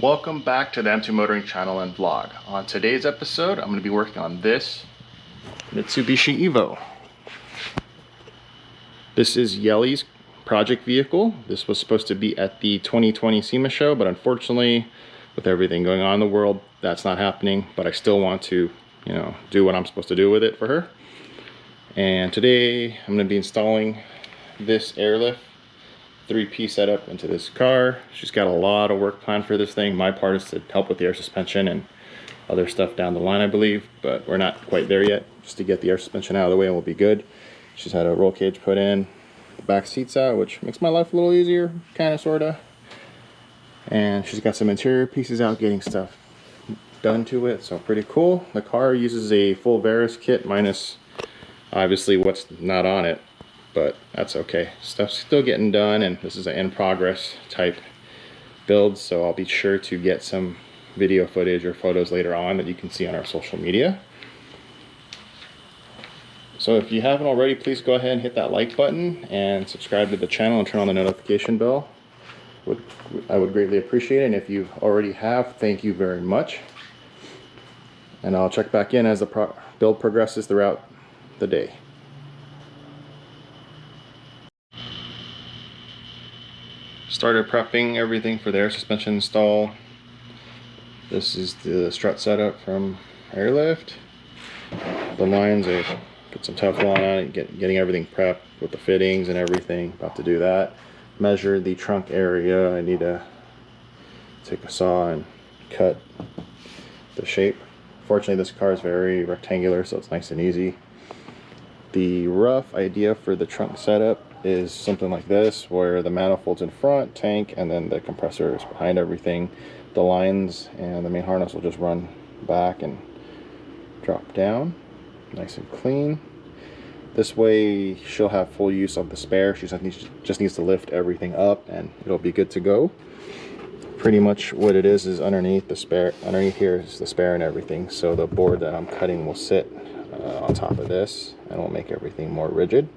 Welcome back to the M2 Motoring channel and vlog. On today's episode, I'm going to be working on this Mitsubishi Evo. This is Yeli's project vehicle. This was supposed to be at the 2020 SEMA show, but unfortunately, with everything going on in the world, that's not happening. But I still want to, do what I'm supposed to do with it for her. And today, I'm going to be installing this Airlift 3-piece setup into this car. She's got a lot of work planned for this thing. My part is to help with the air suspension and other stuff down the line, I believe, but we're not quite there yet. Just to get the air suspension out of the way and we'll be good. She's had a roll cage put in, the back seats out, which makes my life a little easier, kind of, sort of. And she's got some interior pieces out, getting stuff done to it, so pretty cool. The car uses a full Varis kit, minus obviously what's not on it. But that's okay. Stuff's still getting done, and this is an in-progress type build, so I'll be sure to get some video footage or photos later on that you can see on our social media. So if you haven't already, please go ahead and hit that like button and subscribe to the channel and turn on the notification bell. I would greatly appreciate it, and if you already have, thank you very much. And I'll check back in as the build progresses throughout the day. Started prepping everything for the air suspension install. This is the strut setup from Airlift. The lines, I put some Teflon on it, getting everything prepped with the fittings and everything. About to do that. Measure the trunk area. I need to take a saw and cut the shape. Fortunately, this car is very rectangular, so it's nice and easy. The rough idea for the trunk setup is something like this, where the manifold's in front, tank, and then the compressor is behind everything. The lines and the main harness will just run back and drop down, nice and clean. This way she'll have full use of the spare. She just needs to lift everything up and it'll be good to go. Pretty much what it is underneath the spare. Underneath here is the spare and everything, so the board that I'm cutting will sit on top of this and will make everything more rigid.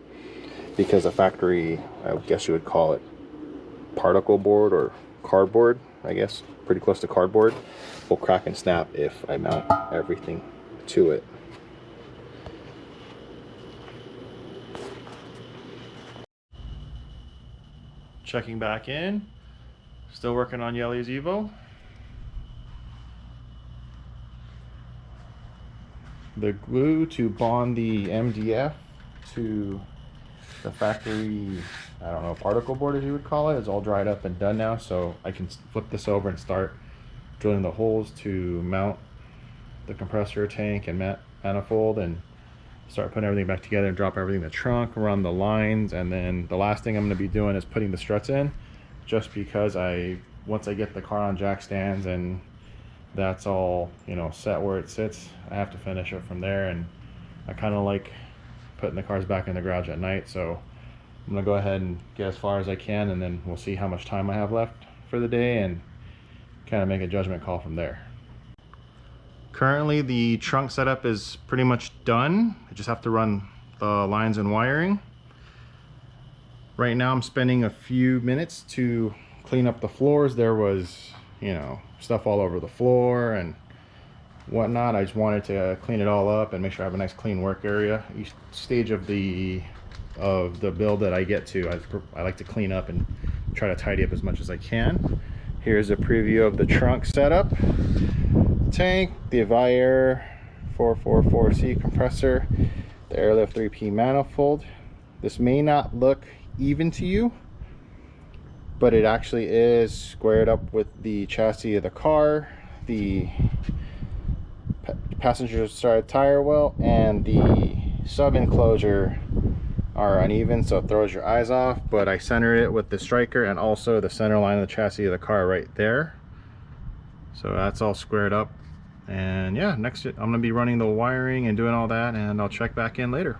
Because a factory, I guess you would call it particle board or cardboard, I guess, pretty close to cardboard, will crack and snap if I mount everything to it. Checking back in, still working on Yeli's Evo. The glue to bond the MDF to the factory, I don't know, particle board as you would call it, is all dried up and done now, so I can flip this over and start drilling the holes to mount the compressor tank and manifold and start putting everything back together and drop everything in the trunk, run the lines, and then the last thing I'm going to be doing is putting the struts in, just because once I get the car on jack stands and that's all, set where it sits, I have to finish it from there. And I kind of like putting the cars back in the garage at night, so I'm gonna go ahead and get as far as I can, and then we'll see how much time I have left for the day and kind of make a judgment call from there. Currently the trunk setup is pretty much done. I just have to run the lines and wiring. Right now I'm spending a few minutes to clean up the floors. There was stuff all over the floor and whatnot. I just wanted to clean it all up and make sure I have a nice clean work area. Each stage of the build that I get to, I like to clean up and try to tidy up as much as I can. Here's a preview of the trunk setup. Tank, the Varis 444C compressor, the Airlift 3P manifold. This may not look even to you, but it actually is squared up with the chassis of the car. The passenger side tire well and the sub enclosure are uneven, so it throws your eyes off, but I centered it with the striker and also the center line of the chassis of the car right there. So that's all squared up. And yeah, next I'm going to be running the wiring and doing all that, and I'll check back in later.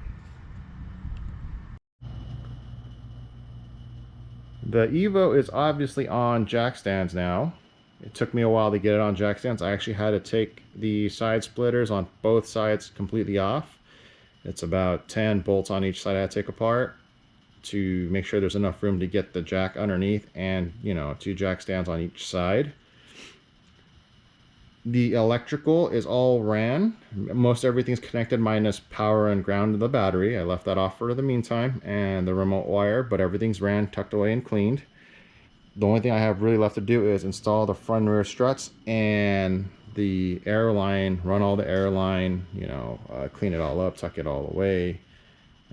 The Evo is obviously on jack stands now. It took me a while to get it on jack stands. I actually had to take the side splitters on both sides completely off. It's about 10 bolts on each side I had to take apart to make sure there's enough room to get the jack underneath and, 2 jack stands on each side. The electrical is all ran. Most everything's connected minus power and ground to the battery. I left that off for the meantime, and the remote wire, but everything's ran, tucked away, and cleaned. The only thing I have really left to do is install the front and rear struts and the airline, run all the airline, you know, clean it all up, tuck it all away,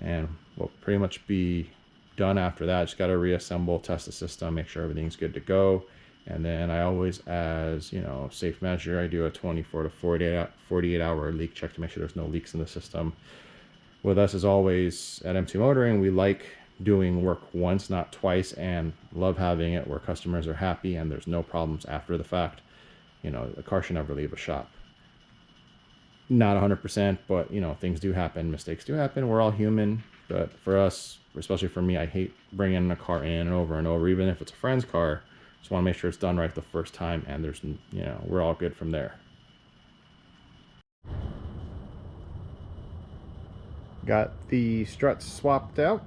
and we'll pretty much be done after that. Just got to reassemble, test the system, make sure everything's good to go. And then I always, as you know, safe measure, I do a 24 to 48 hour leak check to make sure there's no leaks in the system. With us, as always, at M2 Motoring, we like doing work once, not twice, and love having it where customers are happy and there's no problems after the fact. You know, a car should never leave a shop. Not 100%, but you know, things do happen, mistakes do happen. We're all human, but for us, especially for me, I hate bringing a car in and over, even if it's a friend's car. Just want to make sure it's done right the first time, and there's, you know, we're all good from there. Got the struts swapped out.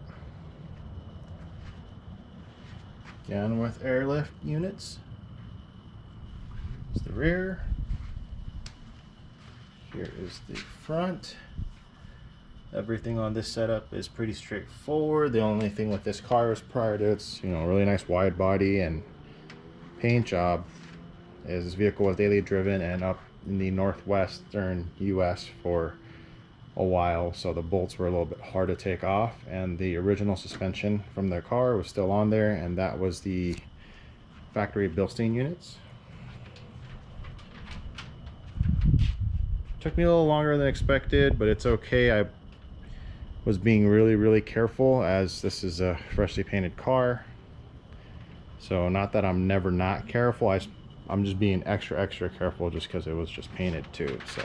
Down with Airlift units. It's the rear. Here is the front. Everything on this setup is pretty straightforward. The only thing with this car is, prior to its, you know, really nice wide body and paint job, is this vehicle was daily driven and up in the northwestern US for a while, so the bolts were a little bit hard to take off, and the original suspension from the car was still on there, and that was the factory Bilstein units. Took me a little longer than expected, but it's okay. I was being really careful, as this is a freshly painted car. So not that I'm never not careful, I'm just being extra careful just because it was just painted too. So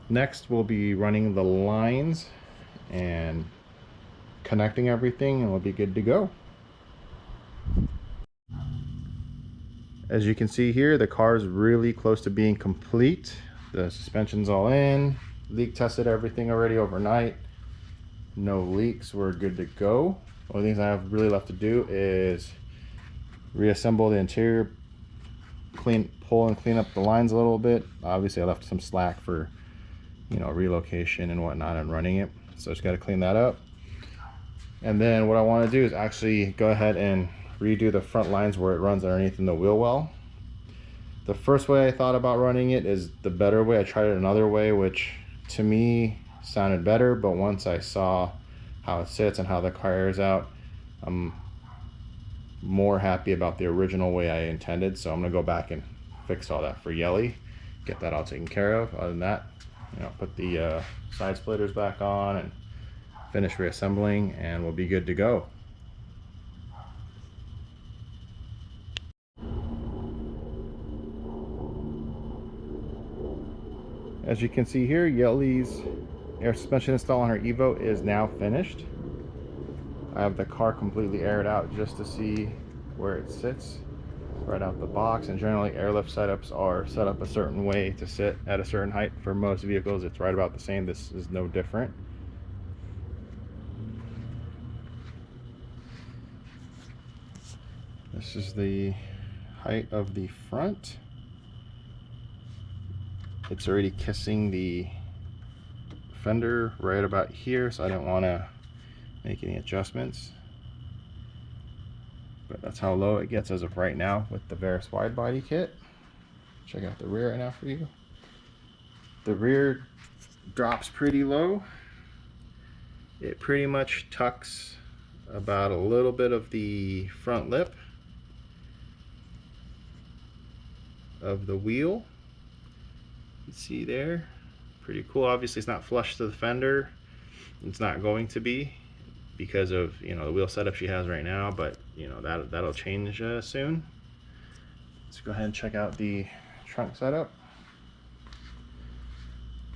next we'll be running the lines and connecting everything, and we'll be good to go. As you can see here, the car is really close to being complete. The suspension's all in, leak tested everything already overnight, no leaks, we're good to go. The only things I have really left to do is reassemble the interior, pull and clean up the lines a little bit. Obviously I left some slack for, you know, relocation and whatnot and running it, so just got to clean that up. And then what I want to do is actually go ahead and redo the front lines where it runs underneath in the wheel well. The first way I thought about running it is the better way. I tried it another way, which to me sounded better, but once I saw how it sits and how the car airs out, I'm more happy about the original way I intended. So I'm gonna go back and fix all that for Yeli, get that all taken care of. Other than that, you know, put the side splitters back on and finish reassembling, and we'll be good to go. As you can see here, Yeli's air suspension install on her Evo is now finished. I have the car completely aired out just to see where it sits right out the box, and generally airlift setups are set up a certain way to sit at a certain height. For most vehicles it's right about the same. This is no different. This is the height of the front. It's already kissing the fender right about here, so I don't want to make any adjustments, but that's how low it gets as of right now with the Varis Widebody kit. Check out the rear right now for you. The rear drops pretty low. It pretty much tucks about a little bit of the front lip of the wheel. You see there, pretty cool. Obviously it's not flush to the fender, it's not going to be because of, you know, the wheel setup she has right now, but you know, that'll change soon. Let's go ahead and check out the trunk setup.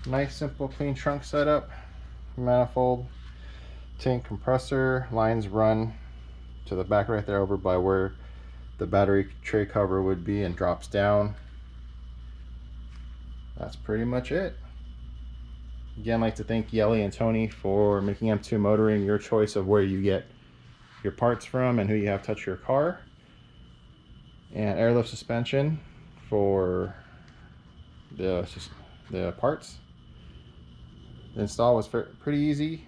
Nice simple clean trunk setup. Manifold, tank, compressor, lines run to the back right there over by where the battery tray cover would be, and drops down. That's pretty much it. Again, I'd like to thank Yeli and Tony for making M2 Motoring your choice of where you get your parts from and who you have touch your car. And Airlift suspension, for the parts. The install was pretty easy,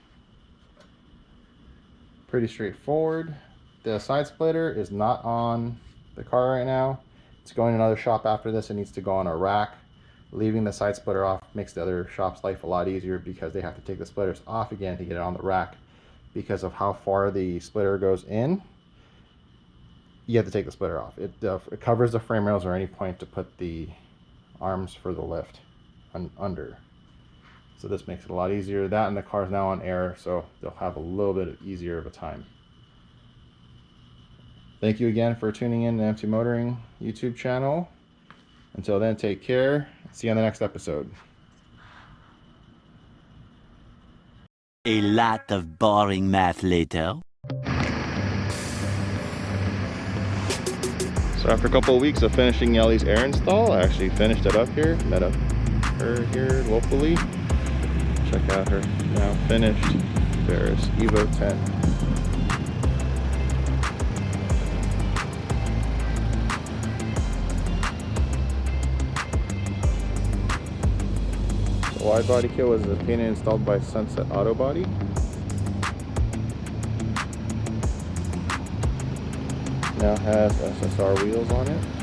pretty straightforward. The side splitter is not on the car right now. It's going to another shop after this. It needs to go on a rack. Leaving the side splitter off makes the other shop's life a lot easier because they have to take the splitters off again to get it on the rack. Because of how far the splitter goes in, you have to take the splitter off. It covers the frame rails or any point to put the arms for the lift under. So this makes it a lot easier. That, and the car's now on air, so they'll have a little bit easier of a time. Thank you again for tuning in to Empty Motoring YouTube channel. Until then, take care. See you on the next episode. A lot of boring math later. So after a couple of weeks of finishing Yeli's air install, I actually finished it up here. Met up her here locally. Check out her now finished Varis Evo X. The wide body kit was painted and installed by Sunset Auto Body. Now has SSR wheels on it.